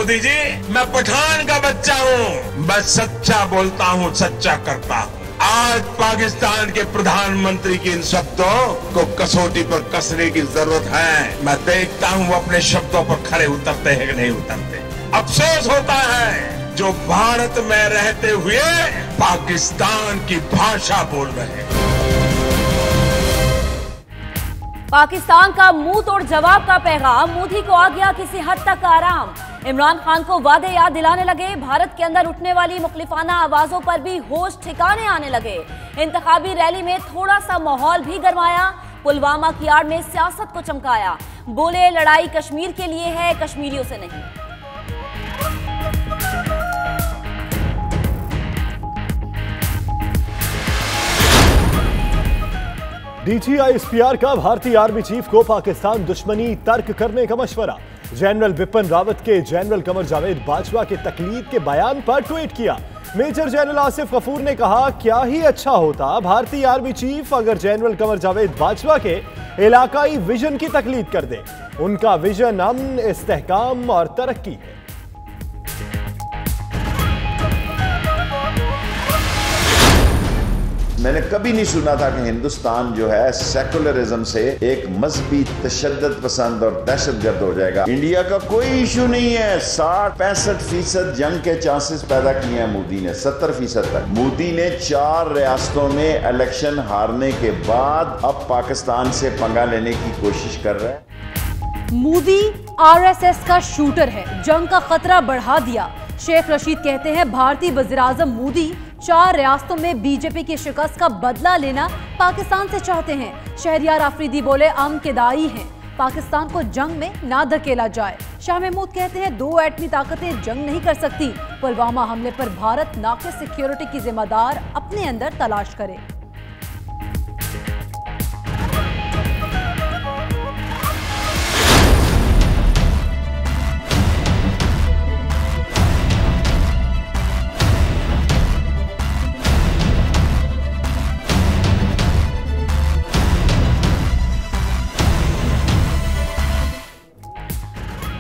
मोदी जी, मैं पठान का बच्चा हूँ, बस सच्चा बोलता हूँ, सच्चा करता हूँ। आज पाकिस्तान के प्रधानमंत्री के इन शब्दों को कसौटी पर कसने की जरूरत है। मैं देखता हूँ वो अपने शब्दों पर खरे उतरते हैं कि नहीं उतरते। अफसोस होता है जो भारत में रहते हुए पाकिस्तान की भाषा बोल रहे हैं। पाकिस्तान का मुंह तोड़ जवाब का पैगाम, मोदी को आ गया किसी हद तक आराम। इमरान खान को वादे याद दिलाने लगे, भारत के अंदर उठने वाली मुखलिफाना आवाजों पर भी होश ठिकाने आने लगे। इंतखाबी रैली में थोड़ा सा माहौल भी गरमाया, पुलवामा की आड़ में सियासत को चमकाया। बोले लड़ाई कश्मीर के लिए है, कश्मीरियों से नहीं। DGISPR का भारतीय आर्मी चीफ को पाकिस्तान दुश्मनी तर्क करने का मशवरा। जनरल बिपिन रावत के जनरल कमर जावेद बाजवा के तकलीद के बयान पर ट्वीट किया। मेजर जनरल आसिफ गफूर ने कहा, क्या ही अच्छा होता भारतीय आर्मी चीफ अगर जनरल कमर जावेद बाजवा के इलाकाई विजन की तकलीद कर दे। उनका विजन अमन, इस्तेहकाम और तरक्की है। मैंने कभी नहीं सुना था कि हिंदुस्तान जो है सेकुलरिज्म से एक मजहबी तशद्दुद पसंद और दहशतगर्द हो जाएगा। इंडिया का कोई इशू नहीं है। 60-65% जंग के चांसेस पैदा किए हैं मोदी ने, 70% तक। मोदी ने 4 रियासतों में इलेक्शन हारने के बाद अब पाकिस्तान से पंगा लेने की कोशिश कर रहा है। मोदी RSS का शूटर है, जंग का खतरा बढ़ा दिया। शेख रशीद कहते हैं भारतीय वज़ीर-ए-आज़म मोदी 4 रियासतों में बीजेपी की शिकस्त का बदला लेना पाकिस्तान से चाहते हैं। शहरियार आफरीदी बोले हम के दाई हैं, पाकिस्तान को जंग में ना धकेला जाए। शाह महमूद कहते हैं 2 एटमी ताकतें जंग नहीं कर सकती। पुलवामा हमले पर भारत नाक़िस सिक्योरिटी की जिम्मेदार अपने अंदर तलाश करे।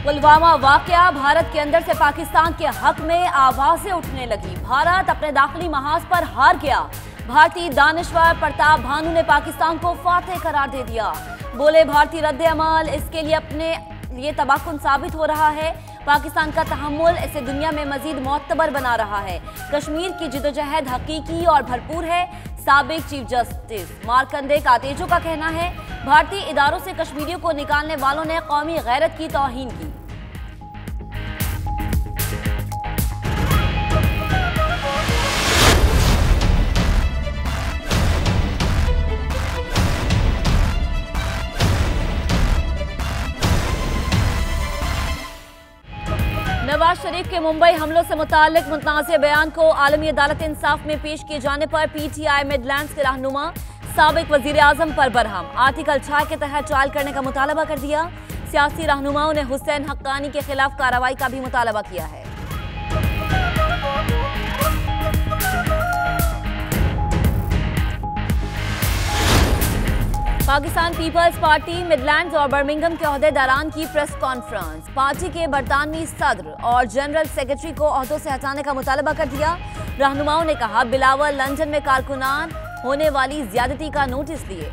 पुलवामा वाकया, भारत के अंदर से पाकिस्तान के हक में आवाजें उठने लगी। भारत अपने दाखिली महाज पर हार गया। भारतीय दानिश्वर प्रताप भानु ने पाकिस्तान को फातेह करार दे दिया। बोले भारतीय रद्द-ए-अमल इसके लिए अपने लिए तबाकुन साबित हो रहा है। पाकिस्तान का तहम्मुल इसे दुनिया में मजीद मोतबर बना रहा है। कश्मीर की जिदोजहद हकीकी और भरपूर है। साबिक चीफ जस्टिस मार्कंडे कातेजो का कहना है, भारतीय इदारों से कश्मीरियों को निकालने वालों ने कौमी गैरत की तौहीन की। नवाज शरीफ के मुंबई हमलों से मुताल्लिक मुतनाज़िर बयान को आलमी अदालत इंसाफ में पेश किए जाने पर PTI मिडलैंड्स के रहनुमा साबिक वजीर आजम पर बरहम। आर्टिकल 6 के तहत ट्रायल करने का मुतालबा कर दिया। सियासी रहनुमाओं ने हुसैन हक्कानी के खिलाफ कार्रवाई का भी मुतालबा किया है। पाकिस्तान पीपल्स पार्टी मिडलैंड्स और बर्मिंघम के ओहदेदारान की प्रेस कॉन्फ्रेंस। पार्टी के बरतानवी सदर और जनरल सेक्रेटरी को ओहदों से हटाने का मुतालबा कर दिया। रहनुमाओं ने कहा, बिलावल लंदन में कारकुनान होने वाली ज्यादती का नोटिस दिए।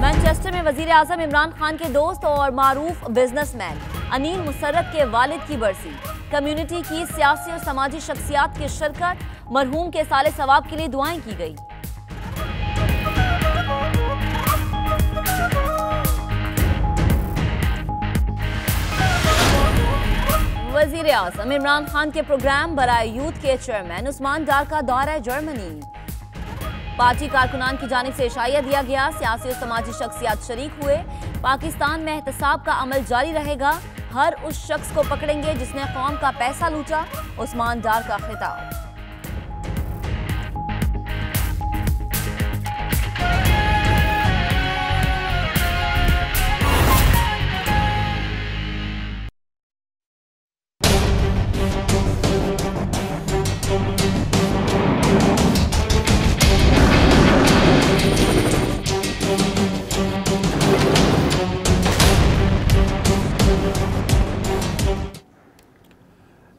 मैनचेस्टर में वजीर आजम इमरान खान के दोस्त और मारूफ बिजनेसमैन अनिल मुसर्रफ के वालिद की बरसी। कम्युनिटी की सियासी और समाजी शख्सियात की शिरकत, मरहूम के साले सवाब के लिए दुआएं की गई। वजीर आजम इमरान खान के प्रोग्राम बराए यूथ के चेयरमैन उस्मान डार का दौरा जर्मनी। पार्टी कारकुनान की जानिब से इशाया दिया गया। सियासी और समाजी शख्सियात शरीक हुए। पाकिस्तान में एहतसाब का अमल जारी रहेगा। हर उस शख्स को पकड़ेंगे जिसने कौम का पैसा लूटा। उस्मान डार का खिताब।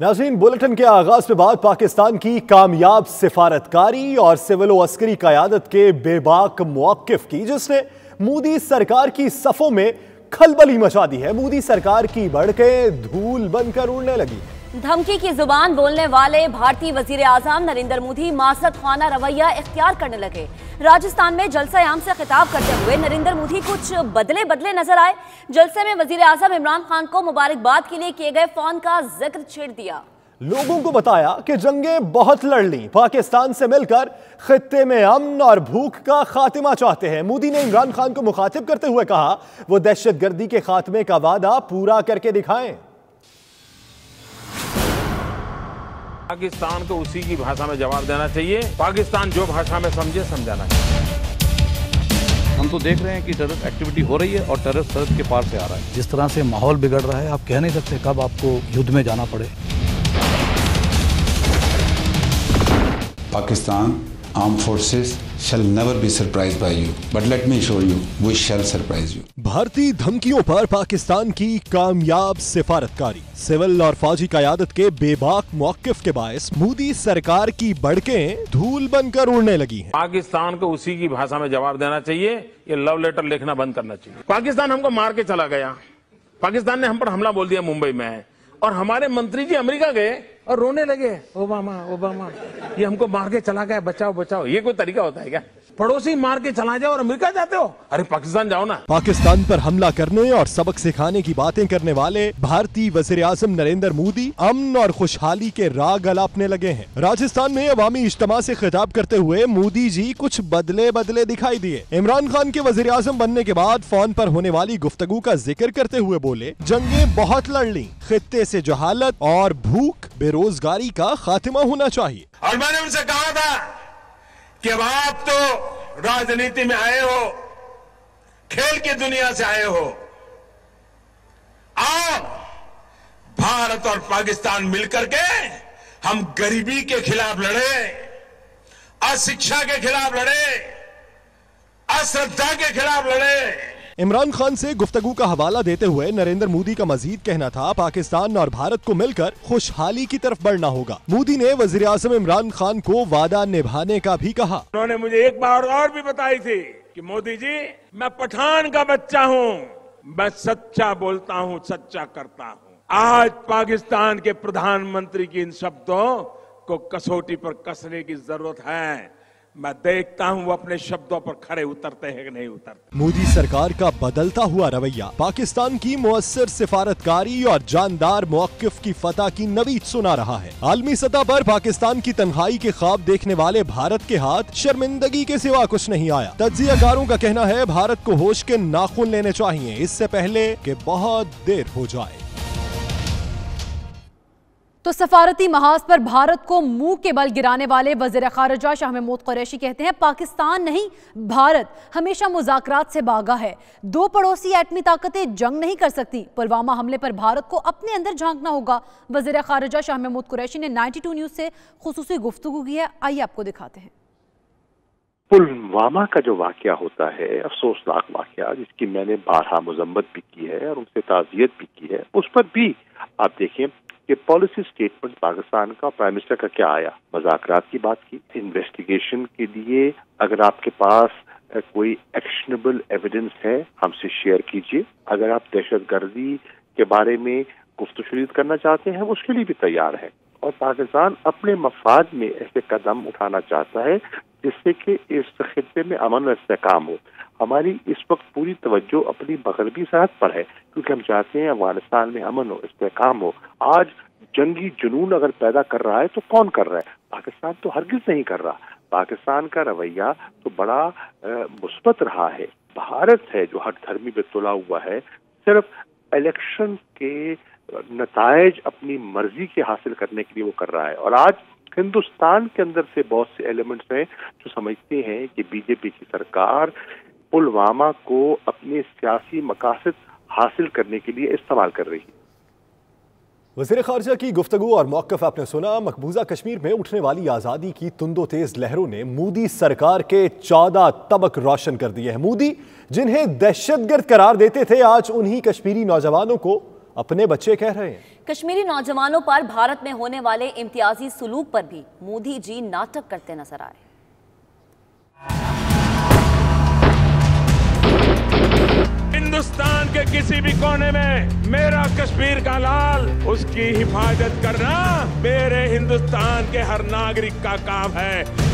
नाज़रीन, बुलेटिन के आगाज में बाद पाकिस्तान की कामयाब सिफारतकारी और सिविल व अस्करी क़यादत के बेबाक मौक़िफ़ की, जिसने मोदी सरकार की सफ़ों में खलबली मचा दी है। मोदी सरकार की बढ़कें धूल बनकर उड़ने लगी। धमकी की जुबान बोलने वाले भारतीय वजीर आजम नरेंद्र मोदी मासरत खाना रवैया इख्तियार करने लगे। राजस्थान में जलसा आम से खिताब करते हुए नरेंद्र मोदी कुछ बदले नजर आए। जलसे में वजीर आजम इमरान खान को मुबारकबाद के लिए किए गए फोन का जिक्र छेड़ दिया। लोगों को बताया कि जंगें बहुत लड़ ली, पाकिस्तान से मिलकर खित्ते में अमन और भूख का खात्मा चाहते हैं। मोदी ने इमरान खान को मुखातिब करते हुए कहा, वो दहशतगर्दी के खात्मे का वादा पूरा करके दिखाएं। पाकिस्तान को उसी की भाषा में जवाब देना चाहिए। पाकिस्तान जो भाषा में समझे समझाना चाहिए। हम तो देख रहे हैं कि टेररिस्ट एक्टिविटी हो रही है और टेररिस्ट सरहद के पार से आ रहा है। जिस तरह से माहौल बिगड़ रहा है, आप कह नहीं सकते कब आपको युद्ध में जाना पड़े। Pakistan Armed Forces shall never be surprised by you, but let me assure you, we shall surprise you. भारतीय धमकियों पर पाकिस्तान की कामयाब सिफारतकारी, सिविल और फौजी क़यादत के बेबाक मौक़िफ़ के बायस मोदी सरकार की बढ़कें धूल बनकर उड़ने लगी हैं। पाकिस्तान को उसी की भाषा में जवाब देना चाहिए। ये लव लेटर लिखना बंद करना चाहिए। पाकिस्तान हमको मार के चला गया। पाकिस्तान ने हम पर हमला बोल दिया मुंबई में, और हमारे मंत्री जी अमेरिका गए और रोने लगे, ओबामा ओबामा ये हमको मार के चला गया, बचाओ बचाओ। ये कोई तरीका होता है क्या? पड़ोसी मार के चला जाओ और अमेरिका जाते हो? अरे पाकिस्तान जाओ ना। पाकिस्तान पर हमला करने और सबक सिखाने की बातें करने वाले भारतीय वज़ीर आज़म नरेंद्र मोदी अमन और खुशहाली के राग अलापने लगे हैं। राजस्थान में अवामी इज्तिमा से खिताब करते हुए मोदी जी कुछ बदले दिखाई दिए। इमरान खान के वज़ीर आज़म बनने के बाद फोन पर होने वाली गुफ्तगू का जिक्र करते हुए बोले, जंगें बहुत लड़ ली, खित्ते से जहालत और भूख बेरोजगारी का खात्मा होना चाहिए। और मैंने उनसे कहा था कि अब आप तो राजनीति में आए हो, खेल की दुनिया से आए हो, आओ भारत और पाकिस्तान मिलकर के हम गरीबी के खिलाफ लड़े, अशिक्षा के खिलाफ लड़े, अश्रद्धा के खिलाफ लड़े। इमरान खान से गुफ्तगू का हवाला देते हुए नरेंद्र मोदी का मजीद कहना था, पाकिस्तान और भारत को मिलकर खुशहाली की तरफ बढ़ना होगा। मोदी ने वजीर आज़म इमरान खान को वादा निभाने का भी कहा। उन्होंने मुझे एक बार और भी बताई थी कि मोदी जी, मैं पठान का बच्चा हूँ, मैं सच्चा बोलता हूँ, सच्चा करता हूँ। आज पाकिस्तान के प्रधानमंत्री की इन शब्दों को कसौटी पर कसने की जरूरत है। मैं देखता हूं वो अपने शब्दों पर खरे उतरते हैं कि नहीं उतरते। मोदी सरकार का बदलता हुआ रवैया पाकिस्तान की मुअस्सर सिफारतकारी और जानदार मौक़िफ़ की फतह की नवीद सुना रहा है। आलमी सतह पर पाकिस्तान की तन्हाई के ख्वाब देखने वाले भारत के हाथ शर्मिंदगी के सिवा कुछ नहीं आया। तज्जियाकारों का कहना है, भारत को होश के नाखून लेने चाहिए, इससे पहले कि बहुत देर हो जाए। तो सफारती महाज पर भारत को मुंह के बल गिराने वाले वज़ीर ख़ारिजा शाह महमूद कुरैशी कहते हैं, पाकिस्तान नहीं भारत हमेशा मुज़ाकरात से भागा है। दो पड़ोसी एटमी ताकतें जंग नहीं कर सकती। पुलवामा हमले पर भारत को अपने अंदर झांकना होगा। वज़ीर ख़ारिजा शाह महमूद कुरैशी ने 92 न्यूज़ से खुसूसी गुफ्तगू की है, आइए आपको दिखाते हैं। पुलवामा का जो वाकया होता है, अफसोसनाक वाकया, जिसकी मैंने 12 मजम्मत भी की है और उनसे ताज़ियत भी की है, उस पर भी आप देखें कि पॉलिसी स्टेटमेंट पाकिस्तान का, प्राइम मिनिस्टर का क्या आया? मज़ाकरात की बात की। इन्वेस्टिगेशन के लिए अगर आपके पास कोई एक्शनेबल एविडेंस है, हमसे शेयर कीजिए। अगर आप दहशतगर्दी के बारे में गुफ्तगू करना चाहते हैं, उसके लिए भी तैयार है। और पाकिस्तान अपने मफाद में ऐसे कदम उठाना चाहता है जिससे कि इस खित्ते में अमन और इस्तेहकाम हो। हमारी इस वक्त पूरी तवज्जो अपनी मगरबी सरहद पर है, क्योंकि हम चाहते हैं अफगानिस्तान में अमन हो, इस्तेहकाम हो। आज जंगी जुनून अगर पैदा कर रहा है तो कौन कर रहा है? पाकिस्तान तो हरगिज नहीं कर रहा। पाकिस्तान का रवैया तो बड़ा मुस्बत रहा है। भारत है जो हर धर्मी पे तुला हुआ है, सिर्फ इलेक्शन के नतायज अपनी मर्जी के हासिल करने के लिए वो कर रहा है। और आज हिंदुस्तान के अंदर से बहुत से एलिमेंट्स हैं जो समझते हैं कि बीजेपी की सरकार पुलवामा को अपने सियासी मकासद हासिल करने के लिए इस्तेमाल कर रही है। वज़ीर ख़ारिजा की गुफ्तगू और मौक़िफ़ आपने सुना। मकबूजा कश्मीर में उठने वाली आज़ादी की तुंदो तेज़ लहरों ने मोदी सरकार के 14 तबक रोशन कर दिए हैं। मोदी जिन्हें दहशतगर्द करार देते थे, आज उन्हीं कश्मीरी नौजवानों को अपने बच्चे कह रहे हैं। कश्मीरी नौजवानों पर भारत में होने वाले इम्तियाजी सुलूक पर भी मोदी जी नाटक करते नजर आए। हिंदुस्तान के किसी भी कोने में मेरा कश्मीर का लाल, उसकी हिफाजत करना मेरे हिंदुस्तान के हर नागरिक का काम है।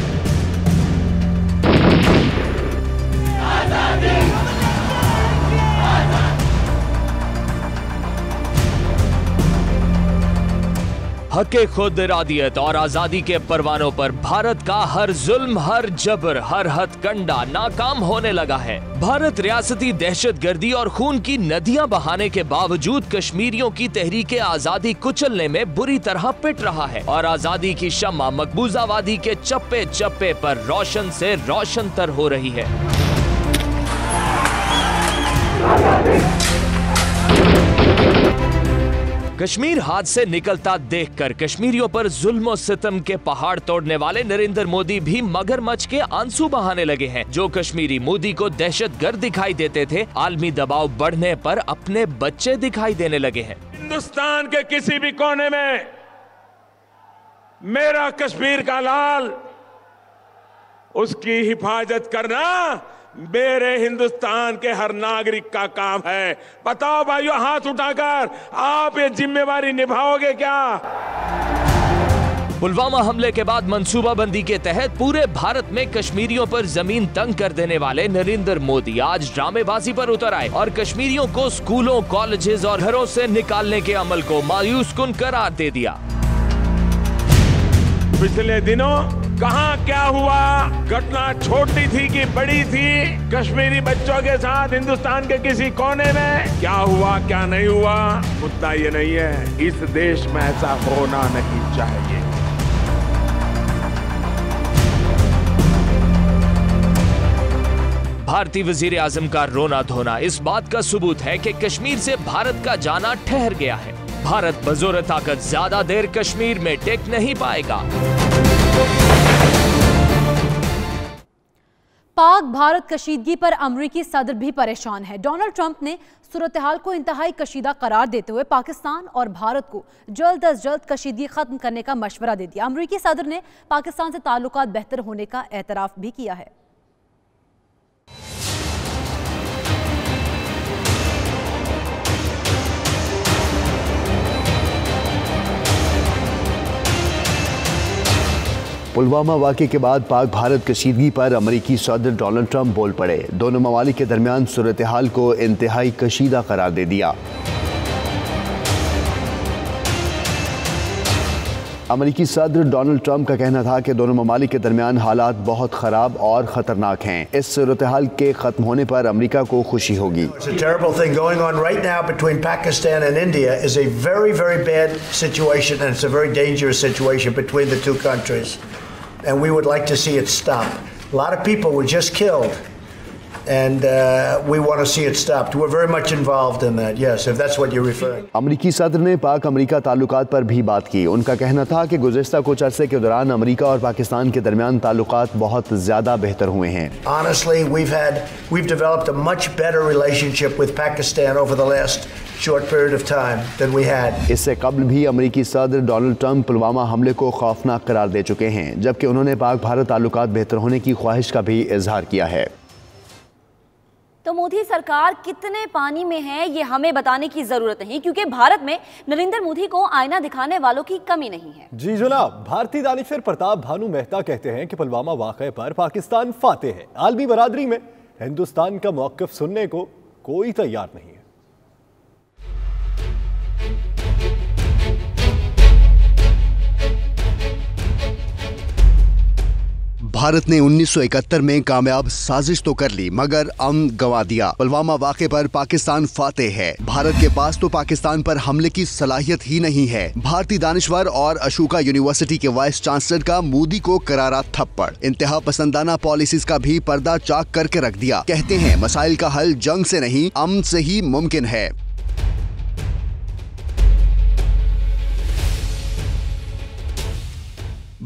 हक़े खुद इरादियत और आजादी के परवानों पर भारत का हर जुल्म, हर जबर, हर हथकंडा नाकाम होने लगा है। भारत रियासती दहशतगर्दी और खून की नदियां बहाने के बावजूद कश्मीरियों की तहरीके आजादी कुचलने में बुरी तरह पिट रहा है और आजादी की शम्मा मकबूजावादी के चप्पे चप्पे पर रोशन से रोशन तर हो रही है। कश्मीर हाथ से निकलता देखकर कश्मीरियों पर जुल्म और सितम के पहाड़ तोड़ने वाले नरेंद्र मोदी भी मगरमच्छ के आंसू बहाने लगे हैं। जो कश्मीरी मोदी को दहशतगर्द दिखाई देते थे, आलमी दबाव बढ़ने पर अपने बच्चे दिखाई देने लगे हैं। हिंदुस्तान के किसी भी कोने में मेरा कश्मीर का लाल, उसकी हिफाजत करना मेरे हिंदुस्तान के हर नागरिक का काम है। बताओ भाइयों, हाथ उठाकर आप ये जिम्मेवारी निभाओगे क्या? पुलवामा हमले के बाद मंसूबाबंदी के तहत पूरे भारत में कश्मीरियों पर जमीन तंग कर देने वाले नरेंद्र मोदी आज ड्रामेबाजी पर उतर आए और कश्मीरियों को स्कूलों, कॉलेजेस और घरों से निकालने के अमल को मायूसकुन करार दे दिया। पिछले दिनों कहां क्या हुआ, घटना छोटी थी कि बड़ी थी, कश्मीरी बच्चों के साथ हिंदुस्तान के किसी कोने में क्या हुआ क्या नहीं हुआ, मुद्दा ये नहीं है। इस देश में ऐसा होना नहीं चाहिए। भारतीय वजीर आजम का रोना धोना इस बात का सबूत है कि कश्मीर से भारत का जाना ठहर गया है। भारत बजोर ताकत ज्यादा देर कश्मीर में टिक नहीं पाएगा। पाक भारत कशीदगी पर अमरीकी सदर भी परेशान है। डोनाल्ड ट्रंप ने सूरत-ए-हाल को इंतहाई कशीदा करार देते हुए पाकिस्तान और भारत को जल्द अज जल्द कशीदगी खत्म करने का मशवरा दे दिया। अमरीकी सदर ने पाकिस्तान से ताल्लुकात बेहतर होने का एतराफ भी किया है। पुलवामा वाक़े के बाद पाक भारत कशीदगी पर अमरीकी सदर डोनाल्ड ट्रंप बोल पड़े। दोनों ममालिक के दरमियान सूरत हाल को इंतहाई कशीदा करार दे दिया। अमरीकी सदर डोनाल्ड ट्रंप का कहना था कि दोनों ममालिक के दरमियान हालात बहुत ख़राब और ख़तरनाक हैं। इस सूरत हाल के ख़त्म होने पर अमरीका को खुशी होगी। And we would like to see it stop. A lot of people were just killed, and we want to see it stopped. We're very much involved in that, yes, if that's what you're referring. अमरीकी सदर ने पाक अमरीका ताल्लुकात पर भी बात की। उनका कहना था कि गुज़िश्ता कुछ अरसे के दौरान अमरीका और पाकिस्तान के दरमियान ताल्लुकात बहुत ज़्यादा बेहतर हुए हैं। Honestly, we've developed a much better relationship with Pakistan over the last short period of time than we had. इससे कबल भी अमरीकी सदर डोनाल्ड ट्रंप पुलवामा हमले को खौफनाक करार दे चुके हैं, जबकि उन्होंने पाक भारत ताल्लुकात बेहतर होने की ख्वाहिश का भी इजहार किया है। तो मोदी सरकार कितने पानी में है ये हमें बताने की जरूरत नहीं, क्योंकि भारत में नरेंद्र मोदी को आईना दिखाने वालों की कमी नहीं है। जी जनाब, भारतीय दानिशवर प्रताप भानु मेहता कहते हैं कि पुलवामा वाक़े पर पाकिस्तान फाते है। आलमी बरादरी में हिंदुस्तान का मौक़िफ़ सुनने को कोई तैयार नहीं है। भारत ने 1971 में कामयाब साजिश तो कर ली, मगर अमन गंवा दिया। पुलवामा वाक़े पर पाकिस्तान फातेह है। भारत के पास तो पाकिस्तान पर हमले की सलाहियत ही नहीं है। भारतीय दानिशवर और अशोका यूनिवर्सिटी के वाइस चांसलर का मोदी को करारा थप्पड़। इंतहा पसंदाना पॉलिसीज का भी पर्दा चाक करके रख दिया। कहते हैं मसाइल का हल जंग से नहीं, अमन से ही मुमकिन है।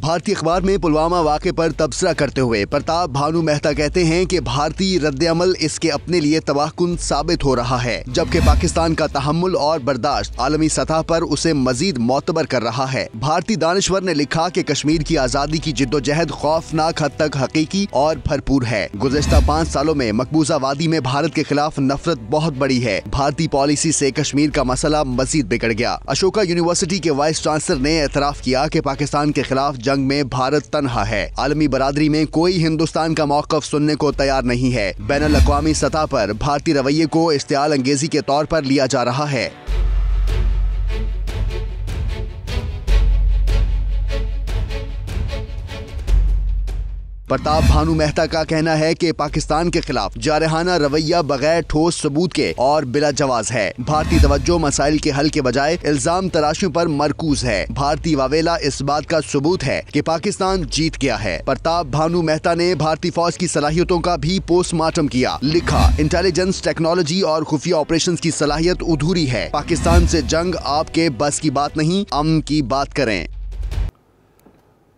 भारतीय अखबार में पुलवामा वाक़े पर तबसरा करते हुए प्रताप भानु मेहता कहते हैं कि भारतीय रद्द-ए-अमल इसके अपने लिए तबाहकुन साबित हो रहा है, जबकि पाकिस्तान का तहम्मुल और बर्दाश्त आलमी सतह पर उसे मजीद मोतबर कर रहा है। भारतीय दानिश्वर ने लिखा कि कश्मीर की आज़ादी की जिद्दोजहद खौफनाक हद तक हकीकी और भरपूर है। गुज़िश्ता 5 सालों में मकबूजा वादी में भारत के खिलाफ नफरत बहुत बड़ी है। भारतीय पॉलिसी से कश्मीर का मसला मजीद बिगड़ गया। अशोका यूनिवर्सिटी के वाइस चांसलर ने एतराफ किया कि पाकिस्तान के खिलाफ जंग में भारत तन्हा है। आलमी बरादरी में कोई हिंदुस्तान का मौक़िफ़ सुनने को तैयार नहीं है। बैनुल-अक़वामी सतह पर भारतीय रवैये को इश्तिआल अंगेजी के तौर पर लिया जा रहा है। प्रताप भानु मेहता का कहना है कि पाकिस्तान के खिलाफ जारहाना रवैया बगैर ठोस सबूत के और बिला जवाज है। भारतीय तवज्जो मसाइल के हल के बजाय इल्जाम तराशियों पर मरकूज है। भारतीय वावेला इस बात का सबूत है कि पाकिस्तान जीत गया है। प्रताप भानु मेहता ने भारतीय फौज की सलाहियतों का भी पोस्टमार्टम किया। लिखा, इंटेलिजेंस, टेक्नोलॉजी और खुफिया ऑपरेशंस की सलाहियत अधूरी है। पाकिस्तान से जंग आपके बस की बात नहीं, अमन की बात करें।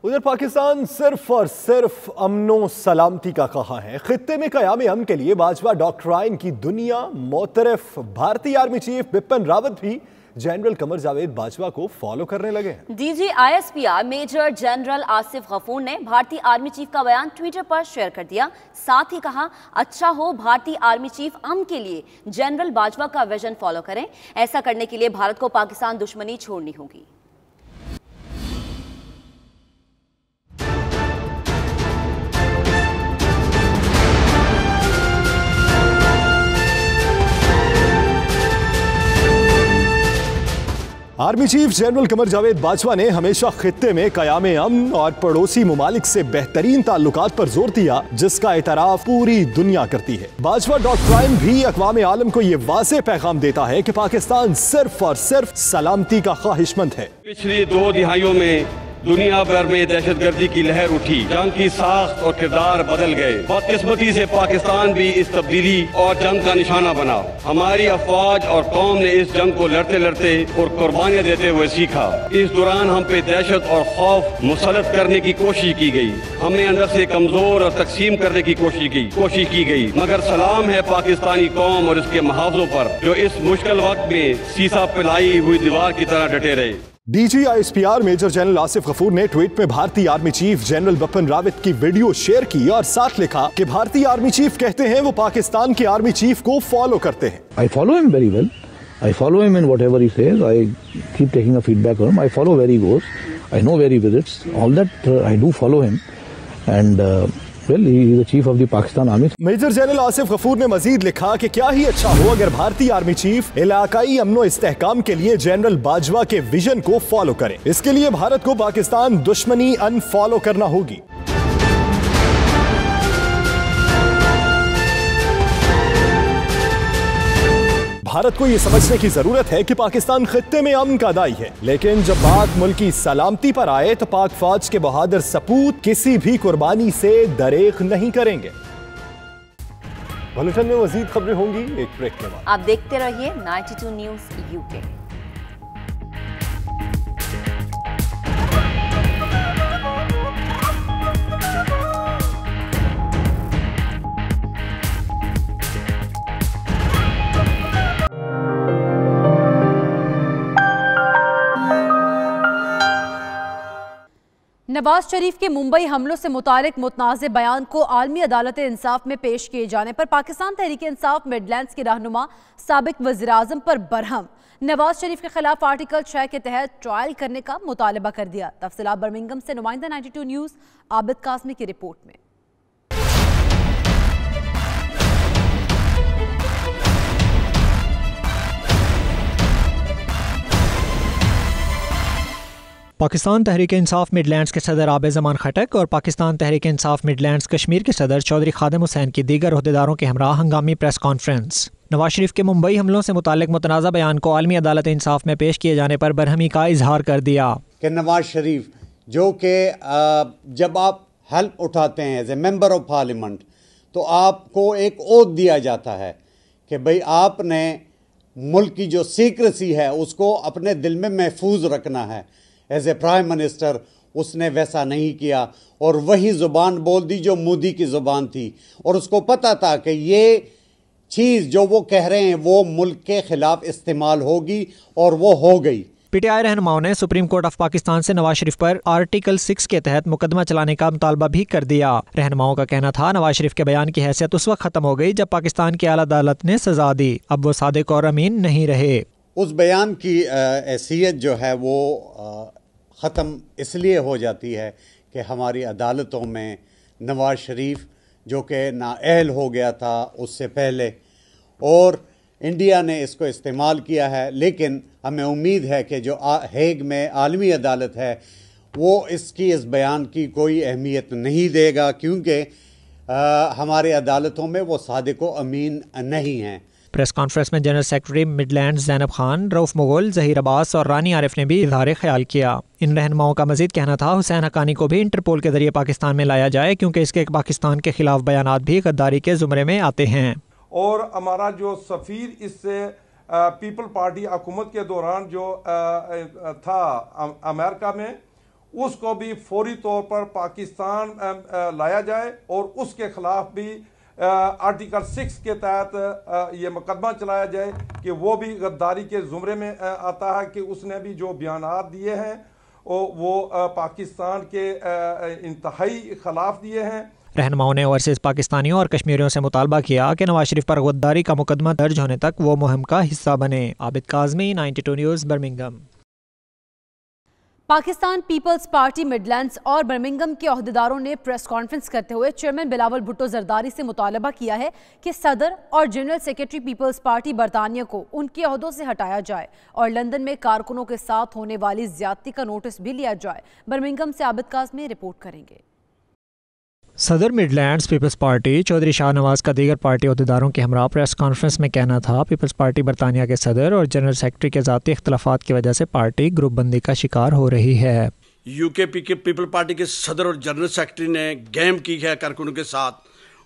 उधर पाकिस्तान सिर्फ और सिर्फ अमनो सलामती का कहा है। खित्ते में क़याम अमन के लिए बाजवा डॉक्ट्राइन की दुनिया मोतरफ भारतीय आर्मी चीफ बिपिन रावत भी जनरल कमर जावेद बाजवा को फॉलो करने लगे हैं। DG ISPR major general Asif Ghafoor ने भारतीय आर्मी चीफ का बयान ट्विटर पर शेयर कर दिया। साथ ही कहा, अच्छा हो भारतीय आर्मी चीफ अमन के लिए जनरल बाजवा का विजन फॉलो करें। ऐसा करने के लिए भारत को पाकिस्तान दुश्मनी छोड़नी होगी। Army chief general Qamar Javed Bajwa ने हमेशा खित्ते में क़याम अमन और पड़ोसी मुमालिक से बेहतरीन ताल्लुकात पर जोर दिया, जिसका एतराफ पूरी दुनिया करती है। बाजवा डॉक्ट्राइन भी अक़वाम आलम को ये वाज़ेह पैगाम देता है कि पाकिस्तान सिर्फ और सिर्फ सलामती का ख्वाहिशमंद है। पिछली 2 दिहाइयों में दुनिया भर में दहशतगर्दी की लहर उठी, जंग की साख्त और किरदार बदल गए। बदकिस्मती से पाकिस्तान भी इस तब्दीली और जंग का निशाना बना। हमारी अफवाज और कौम ने इस जंग को लड़ते लड़ते और कुर्बानियां देते हुए सीखा। इस दौरान हम पे दहशत और खौफ मुसलत करने की कोशिश की गई, हमें अंदर से कमजोर और तकसीम करने की कोशिश की गई। मगर सलाम है पाकिस्तानी कौम और इसके मुहावजों पर, जो इस मुश्किल वक्त में सीसा पिलाई हुई दीवार की तरह डटे रहे। DG ISPR major general Asif Ghafoor ने ट्वीट में भारतीय army chief general Bipin Rawat की वीडियो शेयर की और साथ लिखा कि भारतीय आर्मी चीफ कहते हैं वो पाकिस्तान के आर्मी चीफ को फॉलो करते हैं। I follow him very well. I follow him in whatever he says. I keep taking a feedback from him. I follow where he goes. I know where he visits. All that I do follow him. And well, he is the chief of the Pakistan Army. Major general Asif Ghafoor ने मजीद लिखा कि क्या ही अच्छा हो अगर भारतीय army chief इलाकाई अमनो इस्तेहकाम के लिए जनरल बाजवा के विजन को फॉलो करें। इसके लिए भारत को पाकिस्तान दुश्मनी अनफॉलो करना होगी। भारत को यह समझने की जरूरत है कि पाकिस्तान खित्ते में अमन का दाई है, लेकिन जब बात मुल्क की सलामती पर आए तो पाक फौज के बहादुर सपूत किसी भी कुर्बानी से दरेक नहीं करेंगे। बुलेटिन में मजीद खबरें होंगी एक ब्रेक के बाद। आप देखते रहिए 92 न्यूज़ UK। नवाज शरीफ के मुंबई हमलों से मुतालिक मुतनाज़ बयान को आलमी अदालत इंसाफ में पेश किए जाने पर पाकिस्तान तहरीक इंसाफ मिडलैंड्स के रहनुमा साबिक वज़ीर-ए-आज़म पर बरहम। नवाज शरीफ के खिलाफ आर्टिकल 6 के तहत ट्रायल करने का मुतालबा कर दिया। तफसीलात बर्मिंघम से नुमाइंदा 92 न्यूज़ आबिद कासमी की रिपोर्ट में। पाकिस्तान तहरीक इंसाफ मिडलैंड्स के सदर आबिद ज़मान खटक और पाकिस्तान तहरीक इंसाफ मिडलैंड्स कश्मीर के सदर चौधरी खादिम हुसैन की दीगर अहदेदारों के हमरा हंगामी प्रेस कॉन्फ्रेंस। नवाज शरीफ के मुंबई हमलों से मुताल्लिक मुतनाज़ा बयान को आलमी अदालत इंसाफ में पेश किए जाने पर बरहमी का इजहार कर दिया कि नवाज शरीफ जो कि जब आप हेल्प उठाते हैं as a member of parliament तो आपको एक ओथ दिया जाता है कि भाई आपने मुल्क की जो सीक्रेसी है उसको अपने दिल में महफूज रखना है एज ए प्राइम मिनिस्टर। उसने वैसा नहीं किया और वही ज़ुबान बोल दी जो मोदी की ज़ुबान थी, और उसको पता था कि ये चीज़ जो वो कह रहे हैं वो मुल्क के खिलाफ इस्तेमाल होगी, और वो हो गई। पीटीआई रहनुमाओं ने सुप्रीम कोर्ट ऑफ पाकिस्तान से नवाज शरीफ पर आर्टिकल 6 के तहत मुकदमा चलाने का मुतालबा भी कर दिया। रहनुमाओं का कहना था नवाज शरीफ के बयान की हैसियत उस वक्त खत्म हो गई जब पाकिस्तान की आला अदालत ने सजा दी, अब वो सादिक और अमीन नहीं रहे। उस बयान की हैसियत जो है वो ख़त्म इसलिए हो जाती है कि हमारी अदालतों में नवाज शरीफ जो कि नाअहल हो गया था उससे पहले, और इंडिया ने इसको इस्तेमाल किया है, लेकिन हमें उम्मीद है कि जो हेग में आलमी अदालत है वो इसकी इस बयान की कोई अहमियत नहीं देगा, क्योंकि हमारे अदालतों में वो सादिक व अमीन नहीं हैं। प्रेस कॉन्फ्रेंस में general secretary Midlands Zainab Khan, Rauf Mughal, Zaheer Abbas और रानी आरिफ ने भी इज़हार ख्याल किया। इन रहनुमाओं का मजीद कहना था हुसैन हक्कानी को भी इंटरपोल के जरिए पाकिस्तान में लाया जाए, क्योंकि इसके पाकिस्तान के खिलाफ बयानात भी गद्दारी के जुमरे में आते हैं। और हमारा जो सफ़ीर इससे पीपल पार्टी हुकूमत के दौरान जो था अमेरिका में, उसको भी फौरी तौर पर पाकिस्तान लाया जाए और उसके खिलाफ भी आर्टिकल 6 के तहत ये मुकदमा चलाया जाए कि वो भी गद्दारी के जुमरे में आता है, कि उसने भी जो बयानात दिए हैं वो पाकिस्तान के इंतहाई खिलाफ दिए हैं। रहनुमाओं ने ओवरसीज पाकिस्तानियों और कश्मीरियों से मुतालबा किया कि नवाज शरीफ पर गद्दारी का मुकदमा दर्ज होने तक वो मुहिम का हिस्सा बने। Abid Kazmi, 92 news, Birmingham. Pakistan Peoples Party Midlands और बर्मिंघम के ओहदेदारों ने प्रेस कॉन्फ्रेंस करते हुए चेयरमैन बिलावल भुट्टो जरदारी से मुतालबा किया है कि सदर और जनरल सेक्रेटरी पीपल्स पार्टी बरतानिया को उनके ओहदों से हटाया जाए और लंदन में कारकुनों के साथ होने वाली ज्यादती का नोटिस भी लिया जाए। बर्मिंघम से आबिद काज़मी रिपोर्ट करेंगे। सदर मिडलैंड्स पीपल्स पार्टी चौधरी शाहनवाज का दीगर पार्टी अहदेदारों के हमरा प्रेस कॉन्फ्रेंस में कहना था पीपल्स पार्टी बरतानिया के सदर और जनरल सेक्रेटरी के ज़ाती इख्तलाफात की वजह से पार्टी ग्रुप बंदी का शिकार हो रही है। यूके पीपल पार्टी के सदर और जनरल सेक्रेटरी ने गेम की है कारकुनों के साथ,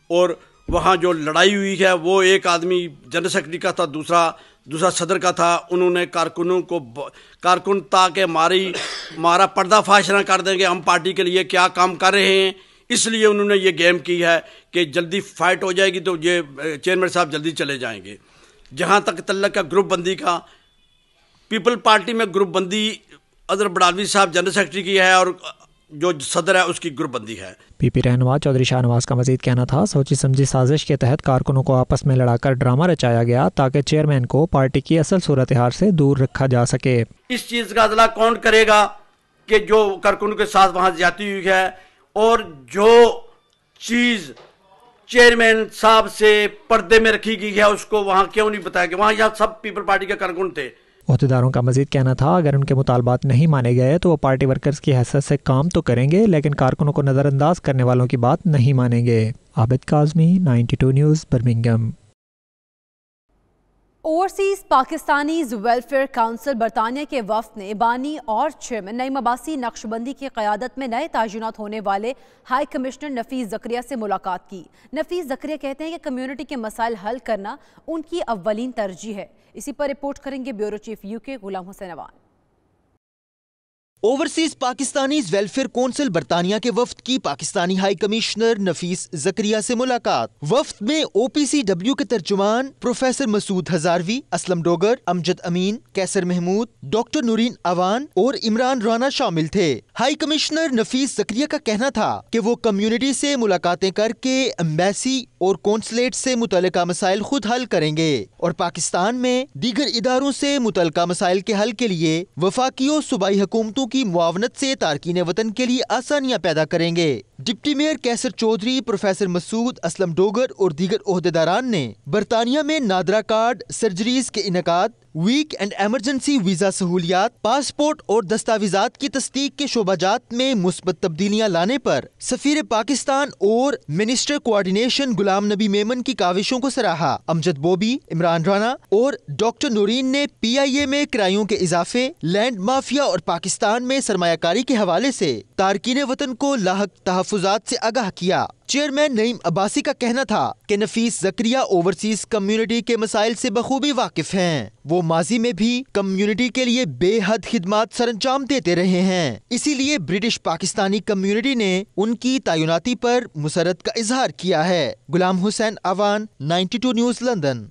और वहाँ जो लड़ाई हुई है वो एक आदमी जनरल सेक्रेटरी का था, दूसरा सदर का था। उन्होंने कारकुन ताकि हमारा पर्दाफाश ना कर देंगे हम पार्टी के लिए क्या काम कर रहे हैं, इसलिए उन्होंने ये गेम की है कि जल्दी फाइट हो जाएगी तो ये चेयरमैन साहब जल्दी चले जाएंगे। जहाँ तक तल्लक का ग्रुप बंदी का, पीपल पार्टी में ग्रुप बंदी अदर बड़ालवी साहब जनरल सेक्रेटरी की है और जो सदर है उसकी ग्रुप बंदी है। पीपी रहनुमा चौधरी शाहनवाज का मजीद कहना था सोची समझी साजिश के तहत कारकुनों को आपस में लड़ाकर ड्रामा रचाया गया ताकि चेयरमैन को पार्टी की असल सूरत हाल से दूर रखा जा सके। इस चीज़ का अदला कौन करेगा कि जो कारकुनों के साथ वहाँ ज्यादती हुई है, और जो चीज़ चेयरमैन साहब से पर्दे में रखी गई है उसको वहाँ क्यों नहीं बताया गया। वहाँ यहाँ सब पीपल पार्टी के कारकुन थे। अहदेदारों का मजीद कहना था अगर उनके मुतालबात नहीं माने गए तो वो पार्टी वर्कर्स की हैसियत से काम तो करेंगे, लेकिन कारकुनों को नज़रअंदाज करने वालों की बात नहीं मानेंगे। Abid Kazmi, 92 news, Birmingham. Overseas Pakistanis welfare council बरतानिया के वफ्द ने बानी और चेयरमैन नईम अब्बासी नक्शबंदी की क़यादत में नए तायुनात होने वाले हाई कमिश्नर नफीस ज़करिया से मुलाकात की। नफीस ज़करिया कहते हैं कि कम्युनिटी के मसाइल हल करना उनकी अव्वलीन तरजीह है। इसी पर रिपोर्ट करेंगे bureau chief UK Ghulam Hussain Awan. Overseas Pakistanis welfare council बरतानिया के वफ्द की पाकिस्तानी हाई कमिश्नर नफीस ज़करिया से मुलाकात। वफ्द में OPCW के तर्जुमान प्रोफेसर मसूद हजारवी, असलम डोगर, अमजद अमीन, कैसर महमूद, डॉक्टर नूरीन अवान और इमरान राना शामिल थे। हाई कमिश्नर नफीस ज़करिया का कहना था कि वो कम्युनिटी से मुलाकातें करके एम्बेसी और कौंसलेट से मुतल्लिका मसाइल खुद हल करेंगे और पाकिस्तान में दीगर इदारों से मुतल्लिका मसाइल के हल के लिए वफाकी और सूबाई हुकूमतों की मुआवनत से तारकीन वतन के लिए आसानियां पैदा करेंगे। डिप्टी मेयर कैसर चौधरी, प्रोफेसर मसूद, असलम डोगर और दीगर ओहदेदारान ने बरतानिया में नादरा कार्ड सर्जरीज के इनकाद, वीक एंड एमरजेंसी वीजा सहूलियात, पासपोर्ट और दस्तावेजात की तस्दीक के शोबाजात में मुस्बत तब्दीलियां लाने पर सफीर पाकिस्तान और मिनिस्टर कोऑर्डिनेशन गुलाम नबी मेमन की काविशों को सराहा। अमजद बोबी, इमरान राना और डॉक्टर नूरीन ने PIA में किरायों के इजाफे, लैंड माफिया और पाकिस्तान में सरमायाकारी के हवाले से तारकीन वतन को लाहक तहफुजात से आगाह किया। चेयरमैन नईम अब्बासी का कहना था कि नफीस ज़करिया ओवरसीज कम्युनिटी के मसाइल से बखूबी वाकिफ हैं। वो माजी में भी कम्युनिटी के लिए बेहद खिदमात सरंजाम देते रहे हैं, इसीलिए ब्रिटिश पाकिस्तानी कम्युनिटी ने उनकी तैनाती पर मुसरत का इजहार किया है। Ghulam Hussain Awan, 92 news, London.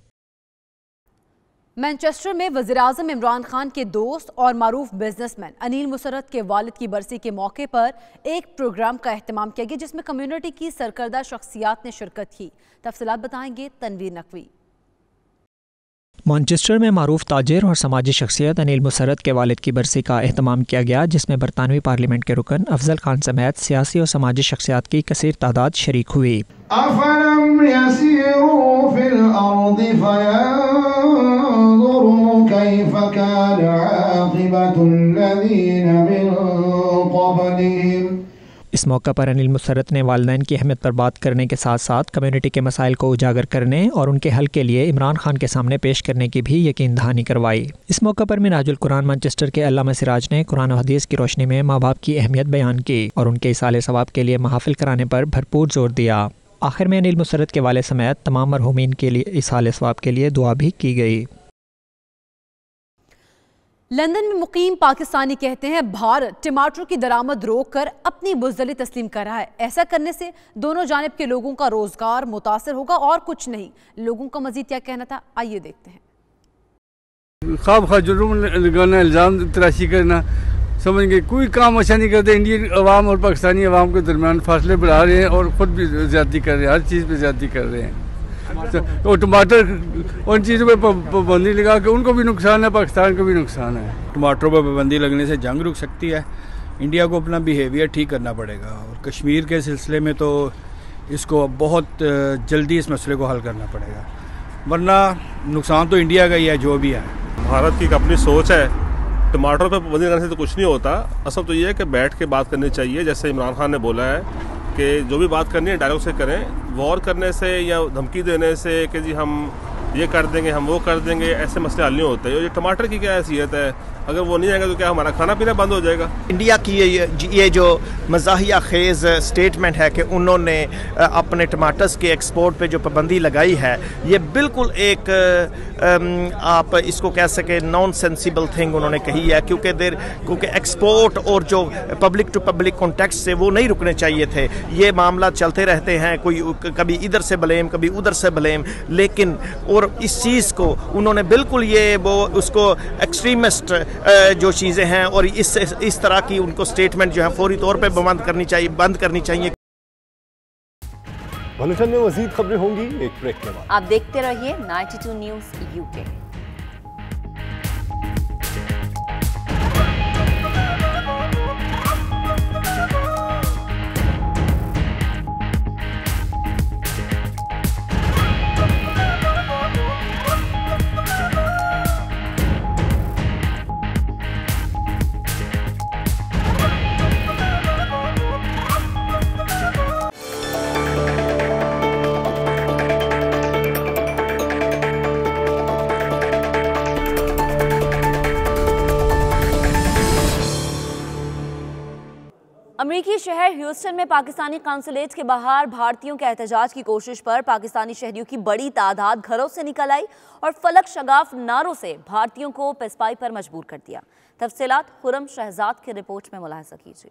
Manchester में वज़ीर-ए-आज़म इमरान खान के दोस्त और मारूफ बिजनेसमैन अनिल मुसर्रत के वालिद की बरसी के मौके पर एक प्रोग्राम का एहतमाम किया गया, जिसमें कम्युनिटी की सरकर्दा शख्सियात ने शिरकत की। तफसीलात बताएंगे तनवीर नकवी। मैनचेस्टर में मारूफ ताजिर और समाजी शख्सियत अनिल मुसर्रत के वालिद की बरसी का एहतमाम किया गया, जिसमें बरतानवी पार्लियामेंट के रुकन अफजल खान समेत सियासी और समाजी शख्सियात की कसीर तादाद शरीक हुई। इस मौका पर अनिल मुसर्रत ने वालिदैन की अहमियत पर बात करने के साथ साथ कम्युनिटी के मसाइल को उजागर करने और उनके हल के लिए इमरान खान के सामने पेश करने की भी यकीन दहानी करवाई। इस मौका पर मिराजुल कुरान मैनचेस्टर के अल्लामा सिराज ने कुरान और हदीस की रोशनी में माँ बाप की अहमियत बयान की और उनके इसाले सवाब के लिए महाफिल कराने पर भरपूर जोर दिया। आखिर में अनिल मुसर्रत के वाले समेत तमाम मरहूमीन के लिए इसाले सवाब के लिए दुआ भी की गई। लंदन में मुकीम पाकिस्तानी कहते हैं भारत टमाटर की दरामद रोककर अपनी बुज़दिली तस्लीम कर रहा है। ऐसा करने से दोनों जानिब के लोगों का रोजगार मुतासर होगा और कुछ नहीं। लोगों का मजीद क्या कहना था, आइए देखते हैं। ख्वाब खा जुर्म लगाना, इल्ज़ाम तराशी करना, समझ गए कोई काम अच्छा नहीं करते। इंडियन अवाम और पाकिस्तानी अवाम के दरमियान फासले बढ़ा रहे हैं और ख़ुद भी ज़्यादती कर रहे हैं, हर चीज़ पे ज़्यादती कर रहे हैं। और टमाटर उन चीज़ों पे पाबंदी लगा के उनको भी नुकसान है, पाकिस्तान को भी नुकसान है। टमाटरों पर पाबंदी लगने से जंग रुक सकती है। इंडिया को अपना बिहेवियर ठीक करना पड़ेगा और कश्मीर के सिलसिले में तो इसको बहुत जल्दी इस मसले को हल करना पड़ेगा, वरना नुकसान तो इंडिया का ही है जो भी है। भारत की एक अपनी सोच है, टमाटरों पर पाबंदी लगाने से तो कुछ नहीं होता। असल तो ये है कि बैठ के बात करनी चाहिए, जैसे इमरान खान ने बोला है कि जो भी बात करनी है डायलॉग से करें। वॉर करने से या धमकी देने से कि जी हम ये कर देंगे, हम वो कर देंगे, ऐसे मसले हल नहीं होते। ये टमाटर की क्या हैसियत है, अगर वो नहीं आएगा तो क्या हमारा खाना पीना बंद हो जाएगा। इंडिया की ये जो मज़ाहिया खेज़ स्टेटमेंट है कि उन्होंने अपने टमाटर्स के एक्सपोर्ट पे जो पाबंदी लगाई है, ये बिल्कुल एक आप इसको कह सके नॉन सेंसिबल थिंग उन्होंने कही है, क्योंकि एक्सपोर्ट और जो पब्लिक टू पब्लिक कॉन्टेक्ट से वो नहीं रुकने चाहिए थे। ये मामला चलते रहते हैं, कोई कभी इधर से ब्लेम कभी उधर से ब्लेम, लेकिन और इस चीज़ को उन्होंने बिल्कुल वो उसको एक्सट्रीमिस्ट जो चीज़ें हैं और इस तरह की उनको स्टेटमेंट जो है फौरी तौर पे बंद करनी चाहिए। बुलेटिन में मजीद खबरें होंगी एक ब्रेक के बाद। आप देखते रहिए 92 न्यूज़ यूके। अमेरिकी शहर ह्यूस्टन में पाकिस्तानी काउंसुलेट के बाहर भारतीयों के एहतजाज की कोशिश पर पाकिस्तानी शहरियों की बड़ी तादाद घरों से निकल आई और फलक शगाफ नारों से भारतीयों को पेशपाई पर मजबूर कर दिया। तफसीलात खुरम शहजाद की रिपोर्ट में मुलाहिजा कीजिए।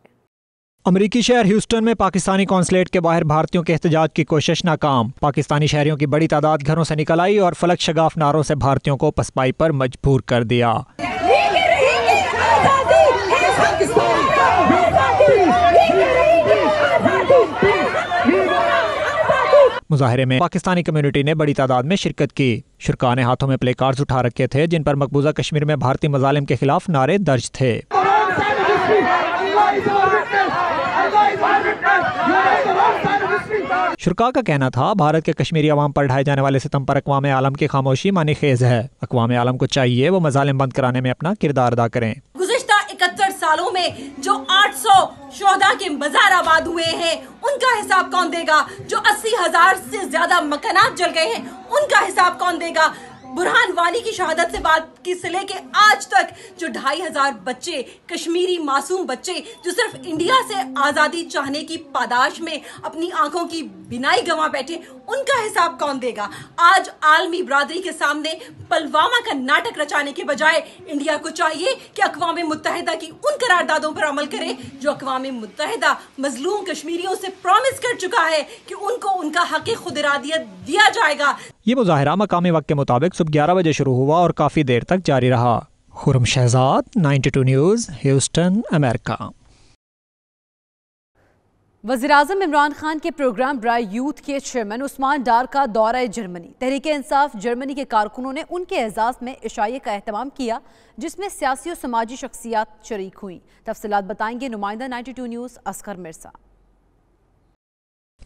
अमेरिकी शहर ह्यूस्टन में पाकिस्तानी कौंसलेट के बाहर भारतीयों के एहतजाज की कोशिश नाकाम। पाकिस्तानी शहरियों की बड़ी तादाद घरों से निकल आई और फलक शगाफ नारों से भारतीयों को पेशपाई पर मजबूर कर दिया। मुजाहरे में पाकिस्तानी कम्युनिटी ने बड़ी तादाद में शिरकत की। शुरका ने हाथों में प्ले कार्ड्स उठा रखे थे जिन पर मकबूजा कश्मीर में भारतीय मजालिम के खिलाफ नारे दर्ज थे। शुरका का कहना था भारत के कश्मीरी अवाम पर ढाए जाने वाले सितम पर अक़वाम आलम की खामोशी मानी खेज है। अक़वाम आलम को चाहिए वो मजालिम बंद कराने में अपना किरदार अदा करें। 71 सालों में जो 800 शोहदा के मज़ार आबाद हुए हैं उनका हिसाब कौन देगा? जो 80,000 से ज्यादा मकानात जल गए हैं उनका हिसाब कौन देगा? बुरहान वानी की शहादत से बाद 1921 से लेके आज तक जो 2500 बच्चे, कश्मीरी मासूम बच्चे जो सिर्फ इंडिया से आजादी चाहने की पादाश में अपनी आंखों की बिनाई गंवा बैठे, उनका हिसाब कौन देगा? आज आलमी बरादरी के सामने पुलवामा का नाटक रचाने के बजाय इंडिया को चाहिए कि अक़वाम मुत्तहिदा की उन करारदादों पर अमल करे जो अक़वाम मुत्तहिदा मजलूम कश्मीरियों से प्रॉमिस कर चुका है कि उनको उनका हक़ खुद इरादियत दिया जाएगा। ये मुजाहिरा मकामी वक्त के मुताबिक सुबह 11 बजे शुरू हुआ और काफी देर तक जारी रहा। Khurram Shahzad, 92 news, Houston, America. वज़ीर-ए-आज़म इमरान खान के प्रोग्राम ड्राई यूथ के चेयरमैन उस्मान डार का दौरा जर्मनी। तहरीक इंसाफ जर्मनी के कारकुनों ने उनके एजाज़ में इशाए का एहतमाम किया, जिसमें सियासी और समाजी शख्सियात शरीक हुई। तफसीलात बताएंगे नुमाइंदा 92 न्यूज़ असगर मिर्जा।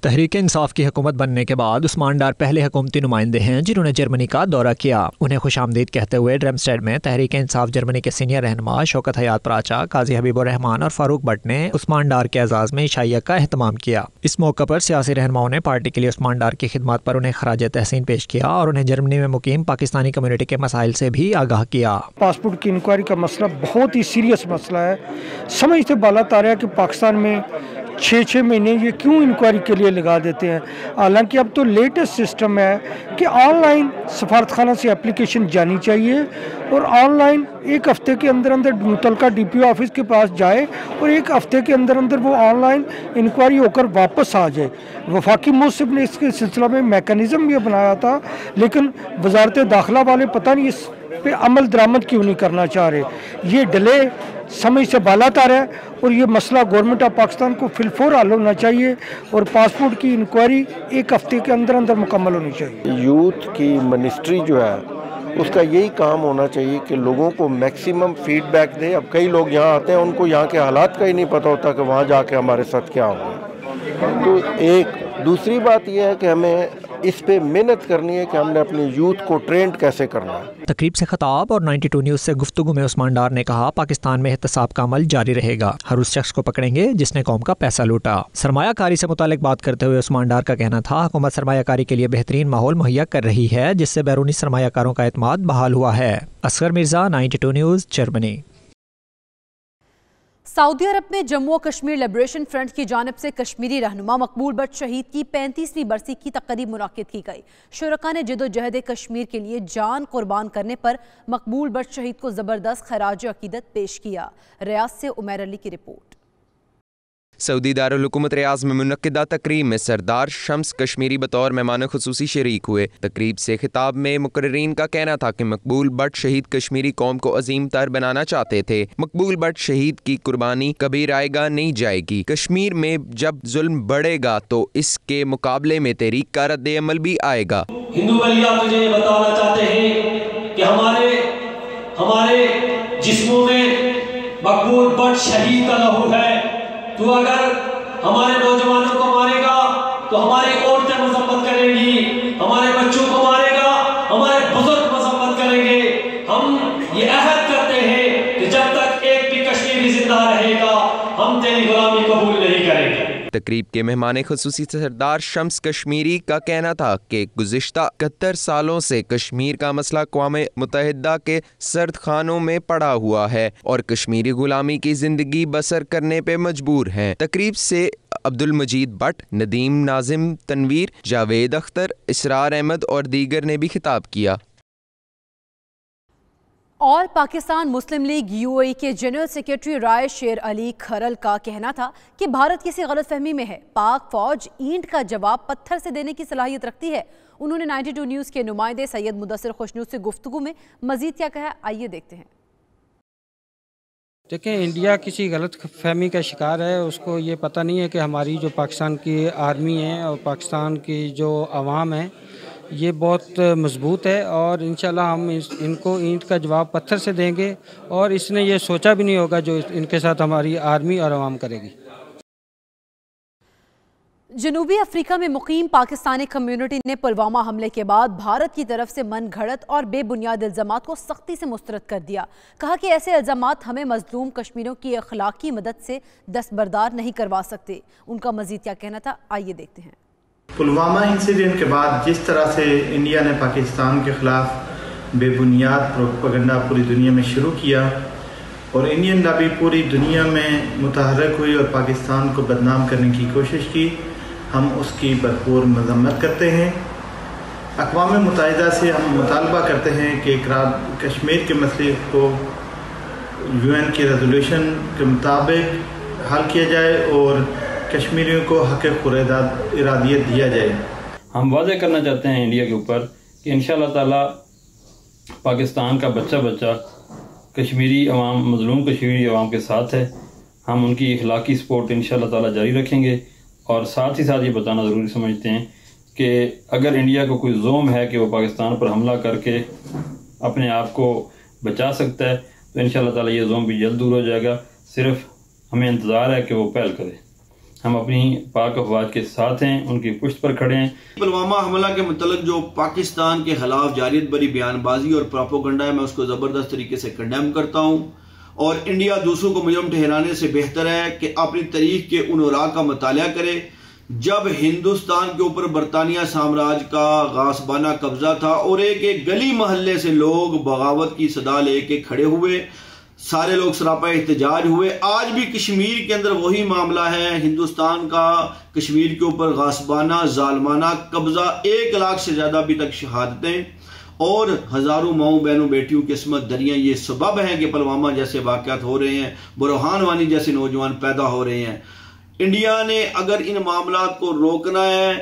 तहरीक इंसाफ की हुकूमत बनने के बाद उस्मान डार पहले हुकूमती नुमाइंदे हैं जिन्होंने जर्मनी का दौरा किया। उन्हें खुशामदीद कहते हुए ड्रमस्टेड में तहरीक इंसाफ जर्मनी के सीनियर रहनुमा शौकत हयात प्राचा, काजी हबीबुर रहमान और फारूक भट्ट ने उस्मान डार के एजाज़ में इशाइया का एहतमाम किया। इस मौके पर सियासी रहनुमाओं ने पार्टी के लिए उस्मान डार की खिदमत पर उन्हें खराज तहसीन पेश किया और उन्हें जर्मनी में मुकीम पाकिस्तानी कम्युनिटी के मसाइल से भी आगाह किया। पासपोर्ट की इंक्वायरी का मसला बहुत ही सीरियस मसला है। समझ से बाला आ रहा है कि पाकिस्तान में 6-6 महीने ये क्यों इंक्वायरी के लिए लगा देते हैं। हालांकि अब तो लेटेस्ट सिस्टम है कि ऑनलाइन सफारत खाना से एप्लीकेशन जानी चाहिए और ऑनलाइन 1 हफ्ते के अंदर अंदर मुतलका DPO ऑफिस के पास जाए और 1 हफ्ते के अंदर अंदर वो ऑनलाइन इंक्वायरी होकर वापस आ जाए। वफाकी मुंसिफ ने इसके सिलसिला में मैकेनिज़्म भी बनाया था, लेकिन वजारत दाखिला वाले पता नहीं इस पे अमल दरामद क्यों नहीं करना चाह रहे। ये डिले समझ से बाला तार है और ये मसला गवर्नमेंट ऑफ पाकिस्तान को फिलफोर हल होना चाहिए और पासपोर्ट की इंक्वायरी 1 हफ्ते के अंदर अंदर मुकम्मल होनी चाहिए। यूथ की मिनिस्ट्री जो है उसका यही काम होना चाहिए कि लोगों को मैक्सिमम फीडबैक दे। अब कई लोग यहाँ आते हैं, उनको यहाँ के हालात का ही नहीं पता होता कि वहाँ जाके हमारे साथ क्या होगा। तो एक दूसरी बात यह है कि हमें इस पे मेहनत करनी है कि हमने अपने यूथ को ट्रेंड कैसे करना है। तकरीब से खिताब और 92 न्यूज़ से गुफ्तगू में उस्मान डार ने कहा, पाकिस्तान में एहतसाब का अमल जारी रहेगा। हर उस शख्स को पकड़ेंगे जिसने कौम का पैसा लूटा। सरमायाकारी से मुतालिक बात करते हुए उस्मान डार का कहना था, हुकूमत सरमायाकारी के लिए बेहतरीन माहौल मुहैया कर रही है, जिससे बैरूनी सरमायाकारों का एतमाद बहाल हुआ है। Asghar Mirza, 92 news, Germany. सऊदी अरब में जम्मू और कश्मीर लिबरेशन फ्रंट की जानिब से कश्मीरी रहनुमा मकबूल बट शहीद की 35वीं बरसी की तकरीब मुनाकिद की गई। शुरका ने जदोजहद कश्मीर के लिए जान कुर्बान करने पर मकबूल बट शहीद को ज़बरदस्त खराज अकीदत पेश किया। रियाज से उमर अली की रिपोर्ट। सऊदी दारुल हुकूमत रियाज में मुनक्किदा तकरीब में सरदार शम्स कश्मीरी बतौर मेहमान खुसूसी शरीक हुए। तकरीब से खिताब में मुकर्रीन का कहना था कि मकबूल बट शहीद कश्मीरी कौम को अजीम तर बनाना चाहते थे। मकबूल बट शहीद की कुर्बानी कभी रायगा नहीं जाएगी। कश्मीर में जब जुल्म बढ़ेगा तो इसके मुकाबले में तहरीक का रद्द अमल भी आएगा। हिंदू बलिया तुझे ये बताना चाहते हैं कि हमारे जिस्मों में मकबूल बट शहीद का लहू है। तो अगर हमारे नौजवानों को मारेगा तो हमारी औरतें मजम्मत करेंगी, हमारे बच्चों को मारेगा, हमारे बुजुर्ग मजम्मत करेंगे। हम ये अहद करते हैं कि जब तक एक भी कश्मीरी जिंदा रहेगा हम तेरी गुलामी कबूल नहीं करेंगे। तकरीब के मेहमान खुसूसी सरदार शम्स कश्मीरी का कहना था कि गुज़िश्ता 71 सालों से कश्मीर का मसला अक़वाम मुत्तहिदा के सर्द खानों में पड़ा हुआ है और कश्मीरी गुलामी की जिंदगी बसर करने पे मजबूर हैं। तकरीब से अब्दुल मजीद भट्ट, नदीम नाजिम तनवीर, जावेद अख्तर, इसरार अहमद और दीगर ने भी खिताब किया। ऑल पाकिस्तान मुस्लिम लीग UAE के जनरल सेक्रेटरी राय शेर अली खरल का कहना था कि भारत किसी गलतफहमी में है। पाक फौज ईंट का जवाब पत्थर से देने की सलाहियत रखती है। उन्होंने 92 न्यूज़ के नुमाइंदे सैयद मुदस्सिर खुशनूद से गुफ्तगू में मजीद क्या कहा, आइए देखते हैं। देखें, इंडिया किसी गलत फहमी का शिकार है। उसको ये पता नहीं है कि हमारी जो पाकिस्तान की आर्मी है और पाकिस्तान की जो आवाम है ये बहुत मजबूत है और इंशाल्लाह हम इनको ईंट का जवाब पत्थर से देंगे और इसने ये सोचा भी नहीं होगा जो इनके साथ हमारी आर्मी और आवाम करेगी। जनूबी अफ्रीका में मुकीम पाकिस्तानी कम्युनिटी ने पुलवामा हमले के बाद भारत की तरफ से मन घड़त और बेबुनियाद इल्ज़ामात को सख्ती से मुस्तरद कर दिया। कहा कि ऐसे इल्ज़ामात हमें मजलूम कश्मीरियों की अखलाकी मदद से दस्तबरदार नहीं करवा सकते। उनका मजीद क्या कहना था, आइए देखते हैं। पुलवामा इंसिडेंट के बाद जिस तरह से इंडिया ने पाकिस्तान के ख़िलाफ़ बेबुनियाद प्रोपेगेंडा पूरी दुनिया में शुरू किया और इंडियन लॉबी पूरी दुनिया में मुतहरक हुई और पाकिस्तान को बदनाम करने की कोशिश की। हम उसकी भरपूर मजम्मत करते हैं। अक़वाम मुत्तहिदा से हम मुतालबा करते हैं कि कश्मीर के मसले को UN के रेजोल्यूशन के मुताबिक हल किया जाए और कश्मीरियों को हक़ इरादियत दिया जाए। हम वादे करना चाहते हैं इंडिया के ऊपर कि इंशाअल्लाह ताला पाकिस्तान का बच्चा बच्चा कश्मीरी अवाम, मज़लूम कश्मीरी अवाम के साथ है। हम उनकी इखलाकी सपोर्ट इंशाअल्लाह ताला जारी रखेंगे और साथ ही साथ ये बताना ज़रूरी समझते हैं कि अगर इंडिया को कोई ज़ोम है कि वो पाकिस्तान पर हमला करके अपने आप को बचा सकता है तो इंशाअल्लाह ताला ये ज़ोम भी जल्द दूर हो जाएगा। सिर्फ हमें इंतज़ार है कि वो पहल करे। हम अपनी पाक अफवाज के साथ हैं, उनकी पुश्त पर खड़े हैं। पुलवामा हमला के मतलब जो पाकिस्तान के खिलाफ जारियत भरी बयानबाजी और प्रोपेगेंडा है, मैं उसको ज़बरदस्त तरीके से कंडेम करता हूँ और इंडिया दूसरों को मुजरिम ठहराने से बेहतर है कि अपनी तारीख के उन औराक का मुताला करे जब हिंदुस्तान के ऊपर बरतानिया साम्राज्य का गासबाना कब्जा था और एक गली मोहल्ले से लोग बगावत की सदा लेके खड़े हुए, सारे लोग सरापा एहतजाज हुए। आज भी कश्मीर के अंदर वही मामला है। हिंदुस्तान का कश्मीर के ऊपर गासबाना जालमाना कब्जा, 1 लाख से ज्यादा अभी तक शहादतें और हजारों माओ बहनों बेटियों की किस्मत दरियां ये सबब हैं कि पुलवामा जैसे वाक़यात हो रहे हैं, बुरहान वानी जैसे नौजवान पैदा हो रहे हैं। इंडिया ने अगर इन मामलात को रोकना है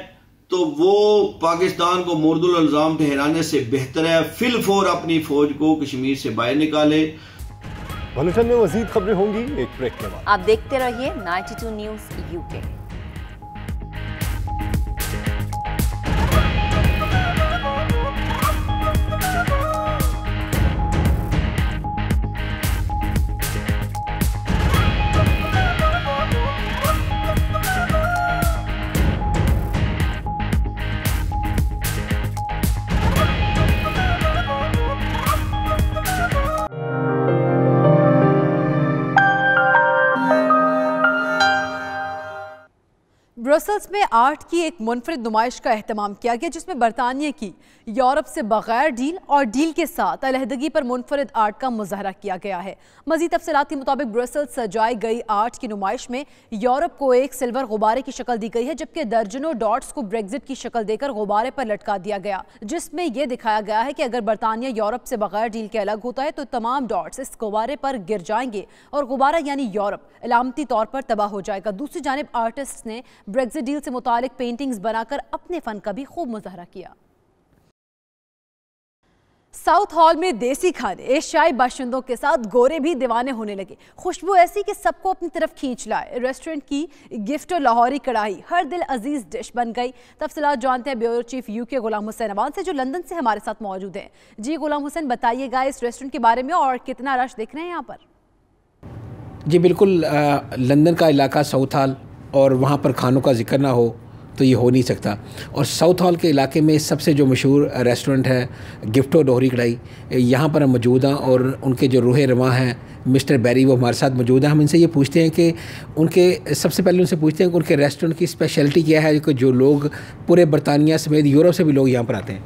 तो वो पाकिस्तान को मुर्दुल इल्जाम ठहराने से बेहतर है फिलफौर अपनी फौज को कश्मीर से बाहर निकाले। बुलेटिन में मजीद खबरें होंगी एक ब्रेक के बाद। आप देखते रहिए 92 न्यूज़ UK। ब्रसेल्स में आर्ट की एक मुनफरिद नुमाइश का एहतमाम किया गया जिसमें बरतानिया की यूरोप से बगैर डील और डील के साथ अलहदगी पर मुनफरिद आर्ट का मुजाहरा किया गया है। मजीद तफसीलात के मुताबिक ब्रसेल्स सजाई गई आर्ट की नुमाइश में यूरोप को एक सिल्वर गुब्बारे की शक्ल दी गई है जबकि दर्जनों डॉट्स को ब्रेक्जिट की शक्ल देकर गुब्बारे पर लटका दिया गया जिसमें यह दिखाया गया है कि अगर बरतानिया यूरोप से बगैर डील के अलग होता है तो तमाम डॉट्स इस गुब्बारे पर गिर जाएंगे और गुब्बारा यानी यूरोप अलामती तौर पर तबाह हो जाएगा। दूसरी जानिब आर्टिस्ट ने ब्रेक्जिट डील से मुतालिक पेंटिंग्स बनाकर अपने फन का भी खूब मुजाहरा किया। साउथ हॉल में देसी खाने एशियाई बाशिंदों के साथ गोरे भी दीवाने होने लगे। खुशबू ऐसी कि सबको अपनी तरफ खींच लाए। रेस्टोरेंट की गिफ्ट और लाहौरी कढ़ाई हर दिल अजीज डिश बन गई। तफसीलात जानते हैं ब्यूरो चीफ UK गुलाम हुसैन अवान से जो लंदन से हमारे साथ मौजूद हैं। जी गुलाम हुसैन, बताइएगा इस रेस्टोरेंट के बारे में और कितना रश देख रहे हैं यहाँ पर? जी बिल्कुल, लंदन का इलाका साउथ हॉल और वहाँ पर खानों का जिक्र ना हो तो ये हो नहीं सकता। और साउथ हॉल के इलाके में सबसे जो मशहूर रेस्टोरेंट है गिफ्ट और दोहरी कढ़ाई, यहाँ पर हम मौजूद हैं और उनके जो रूह रवां हैं मिस्टर बैरी वो हमारे साथ मौजूद हैं। हम इनसे ये पूछते हैं कि उनके सबसे पहले उनसे पूछते हैं कि उनके रेस्टोरेंट की स्पेशलिटी क्या है कि जो लोग पूरे बरतानिया समेत यूरोप से भी लोग यहाँ पर आते हैं।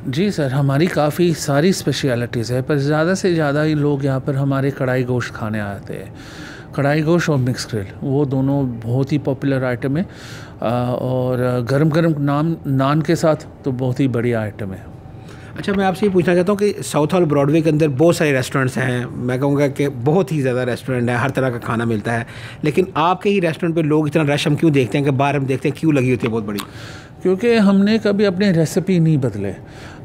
जी सर, हमारी काफ़ी सारी स्पेशलिटीज़ है पर ज़्यादा से ज़्यादा ही लोग यहाँ पर हमारे कढ़ाई गोश्त खाने आते हैं। कढ़ाई गोश्त और मिक्स ग्रिल वो दोनों बहुत ही पॉपुलर आइटम है और गरम गरम नान के साथ तो बहुत ही बढ़िया आइटम है। अच्छा, मैं आपसे ये पूछना चाहता हूँ कि साउथ हॉल ब्रॉडवे के अंदर बहुत सारे रेस्टोरेंट्स हैं, मैं कहूँगा कि बहुत ही ज़्यादा रेस्टोरेंट है, हर तरह का खाना मिलता है, लेकिन आपके ही रेस्टोरेंट पे लोग इतना रश हम क्यों देखते हैं कि बाहर हम देखते हैं क्यों लगी होती है बहुत बड़ी? क्योंकि हमने कभी अपने रेसिपी नहीं बदले,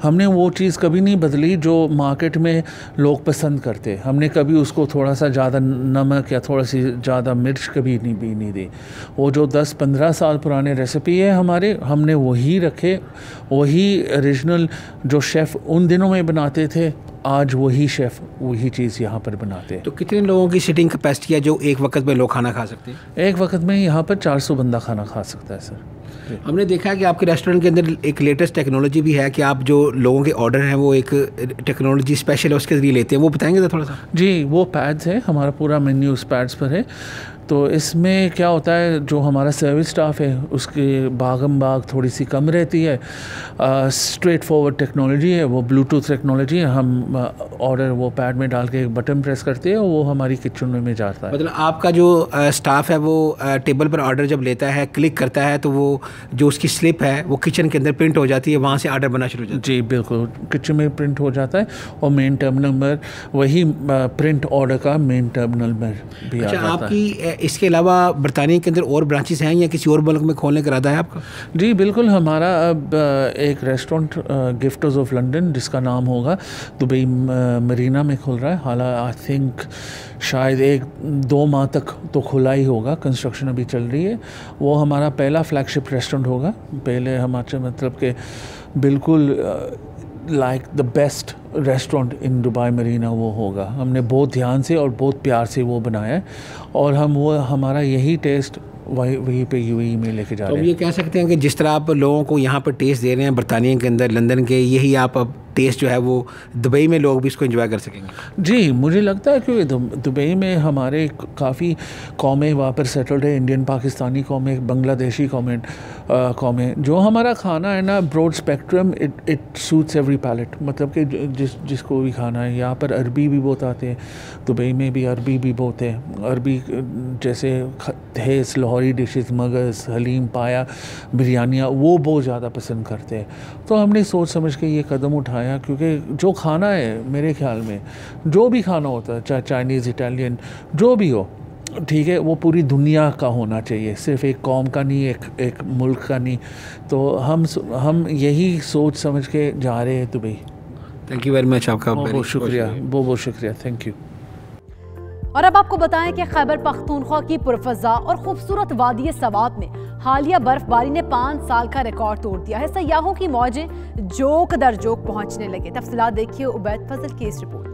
हमने वो चीज़ कभी नहीं बदली जो मार्केट में लोग पसंद करते। हमने कभी उसको थोड़ा सा ज़्यादा नमक या थोड़ा सी ज़्यादा मिर्च कभी नहीं दी। वो जो 10-15 साल पुराने रेसिपी है हमारे, हमने वही रखे, वही ओरिजिनल जो शेफ़ उन दिनों में बनाते थे, आज वही शेफ़ वही चीज़ यहाँ पर बनाते हैं। तो कितने लोगों की सिटिंग कैपेसिटी है जो एक वक्त में लोग खाना खा सकते हैं? एक वक्त में यहाँ पर 400 बंदा खाना खा सकता है सर। हमने देखा है कि आपके रेस्टोरेंट के अंदर एक लेटेस्ट टेक्नोलॉजी भी है कि आप जो लोगों के ऑर्डर हैं वो एक टेक्नोलॉजी स्पेशल है उसके ज़रिए लेते हैं, वो बताएंगे तो थोड़ा सा? जी, वो पैड्स है, हमारा पूरा मेन्यू उस पैड्स पर है। तो इसमें क्या होता है, जो हमारा सर्विस स्टाफ है उसके बागम बाग थोड़ी सी कम रहती है। स्ट्रेट फॉरवर्ड टेक्नोलॉजी है, वो ब्लूटूथ टेक्नोलॉजी है। हम ऑर्डर वो पैड में डाल के एक बटन प्रेस करते हैं और वो हमारी किचन में जाता है। मतलब आपका जो स्टाफ है वो टेबल पर ऑर्डर जब लेता है, क्लिक करता है, तो वो जो उसकी स्लिप है वो किचन के अंदर प्रिंट हो जाती है, वहाँ से ऑर्डर बनना शुरू हो जाता है। जी बिल्कुल, किचन में प्रिंट हो जाता है और मेन टर्मिनल में वही प्रिंट ऑर्डर का मेन टर्मिनल में भी आ जाता आपकी है। इसके अलावा बरतानिया के अंदर और ब्रांचेस हैं या किसी और मुल्क में खोलने का इरादा है आपका? जी बिल्कुल, हमारा अब एक रेस्टोरेंट गिफ्टर्स ऑफ लंदन जिसका नाम होगा दुबई मरीना में खुल रहा है। हालांकि आई थिंक शायद 1-2 माह तक तो खुला ही होगा, कंस्ट्रक्शन अभी चल रही है। वो हमारा पहला फ्लैगशिप रेस्टोरेंट होगा। पहले हमारे मतलब के बिल्कुल like the best restaurant in Dubai Marina वो होगा। हमने बहुत ध्यान से और बहुत प्यार से वो बनाया है और हम वो हमारा यही टेस्ट वहीं पे यूएई में लेके जा रहे हैं। तो ये कह सकते हैं कि जिस तरह आप लोगों को यहाँ पर टेस्ट दे रहे हैं बरतानिया के अंदर, लंदन के, यही आप अब टेस्ट जो है वो दुबई में लोग भी इसको एंजॉय कर सकेंगे? जी मुझे लगता है कि दुबई में हमारे काफ़ी कौमें वहाँ पर सेटल्ड है, इंडियन, पाकिस्तानी कौमें, बांग्लादेशी कौमें, जो हमारा खाना है ना broad spectrum, it suits every palate. मतलब कि जिसको भी खाना है। यहाँ पर अरबी भी बहुत आते हैं, दुबई में भी अरबी भी बहुत है। अरबी जैसे हेस, लाहौरी डिशेस, मगज़, हलीम, पाया, बिरयानियाँ, वो बहुत ज़्यादा पसंद करते हैं। तो हमने सोच समझ के ये कदम उठाया, क्योंकि जो खाना है मेरे ख्याल में जो भी खाना होता है, चाहे चाइनीज़, इटालियन, जो भी हो, ठीक है, वो पूरी दुनिया का होना चाहिए, सिर्फ एक कौम का नहीं, एक मुल्क का नहीं। तो हम यही सोच समझ के जा रहे हैं Dubai. Thank you very much, आपका बहुत शुक्रिया, बहुत शुक्रिया, थैंक यू। और अब आपको बताएं कि खैबर पख्तूनख्वा की पुरफज़ा और खूबसूरत वादी सवात में हालिया बर्फबारी ने 5 साल का रिकॉर्ड तोड़ दिया है। सयाहों की मौजें जोक दर जोक पहुंचने लगे। तफसीलात देखिए उबैद फजल की इस रिपोर्ट।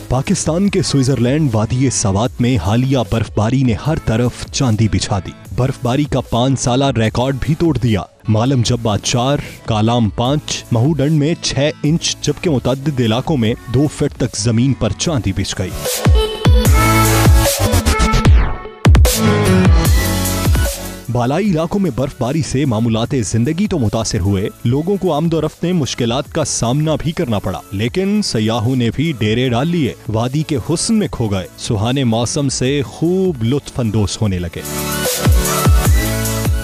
पाकिस्तान के स्विट्जरलैंड वादी सवात में हालिया बर्फबारी ने हर तरफ चांदी बिछा दी। बर्फबारी का 5 साला रिकॉर्ड भी तोड़ दिया। मालम जब्बा 4, कालाम 5, महूडंड में 6 इंच जबकि मुतअद्दिद इलाकों में 2 फीट तक जमीन पर चांदी बिछ गई। बालाई इलाकों में बर्फबारी से मामूलाते जिंदगी तो मुतासिर हुए, लोगों को आमदोरफ्त में मुश्किलात का सामना भी करना पड़ा, लेकिन सयाहों ने भी डेरे डाल लिए, वादी के हुस्न में खो गए, सुहाने मौसम से खूब लुत्फ अंदोज होने लगे।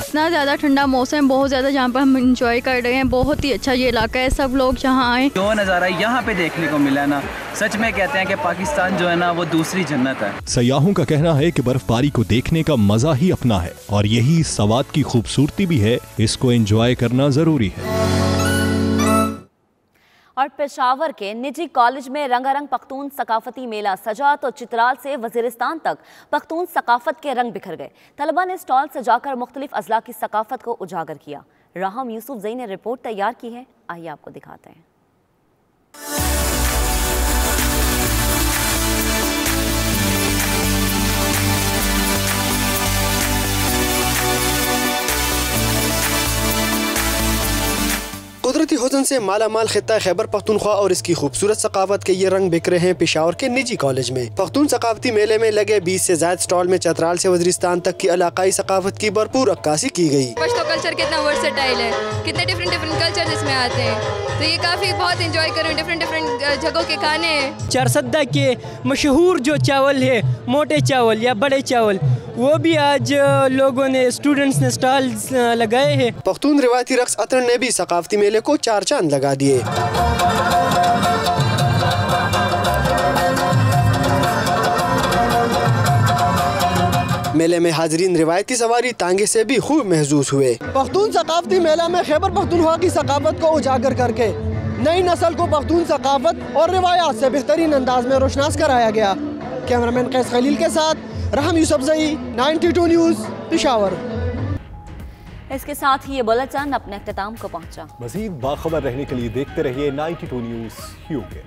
इतना ज़्यादा ठंडा मौसम, बहुत ज़्यादा जहाँ पर हम इंजॉय कर रहे हैं। बहुत ही अच्छा ये इलाका है, सब लोग यहाँ आए। जो नज़ारा यहाँ पे देखने को मिला ना, सच में कहते हैं कि पाकिस्तान जो है ना वो दूसरी जन्नत है। सयाहों का कहना है कि बर्फबारी को देखने का मजा ही अपना है और यही सवात की खूबसूरती भी है, इसको एंजॉय करना जरूरी है। और पेशावर के निजी कॉलेज में रंगारंग पख्तून सकाफती मेला सजा तो चित्राल से वजीरिस्तान तक पख्तून सकाफत के रंग बिखर गए। तलबा ने स्टॉल सजाकर मुख्तलिफ अजला की सकाफत को उजागर किया। राहम यूसुफ जई ने रिपोर्ट तैयार की है, आइए आपको दिखाते हैं। कुदरती हुस्न से माला माल खित्ता खैबर पख्तूनख्वा और इसकी खूबसूरत सकाफत के ये रंग बिखरे हैं पेशावर के निजी कॉलेज में। पख्तून सकाफती मेले में लगे 20 से ज्यादा स्टॉल में चतराल से वजीरिस्तान तक की इलाकाई सकाफत की भरपूर अक्कासी की गई। पश्तो कल्चर कितना वर्सेटाइल है, कितने डिफरेंट कल्चर इसमें आते हैं, तो ये काफ़ी बहुत इंजॉय करें। डिफरेंट जगहों के खाने हैं। चारसद्दा के मशहूर जो चावल है, मोटे चावल या बड़े चावल, वो भी आज लोगों ने, स्टूडेंट्स ने स्टॉल लगाए हैं। पख्तून रिवायती रक्स अतर ने भी सकाफती मेले को 4 चांद लगा दिए। मेले में हाजरीन रिवायती सवारी तांगे से भी खूब महसूस हुए। पख्तून सकाफती मेला में खैबर पख्तूनख्वा की सकाफत को उजागर करके नई नस्ल को पख्तून सकाफत और रिवायात से बेहतरीन अंदाज में रोशनास कराया गया। कैमरामैन कैस खलील के साथ राहम यूसुफ जई, 92 न्यूज़, पेशावर। इसके साथ ही ये बुलेटिन अपने अख्ताम को पहुंचा। मज़ीद बाखबर रहने के लिए देखते रहिए 92 न्यूज़ यूके।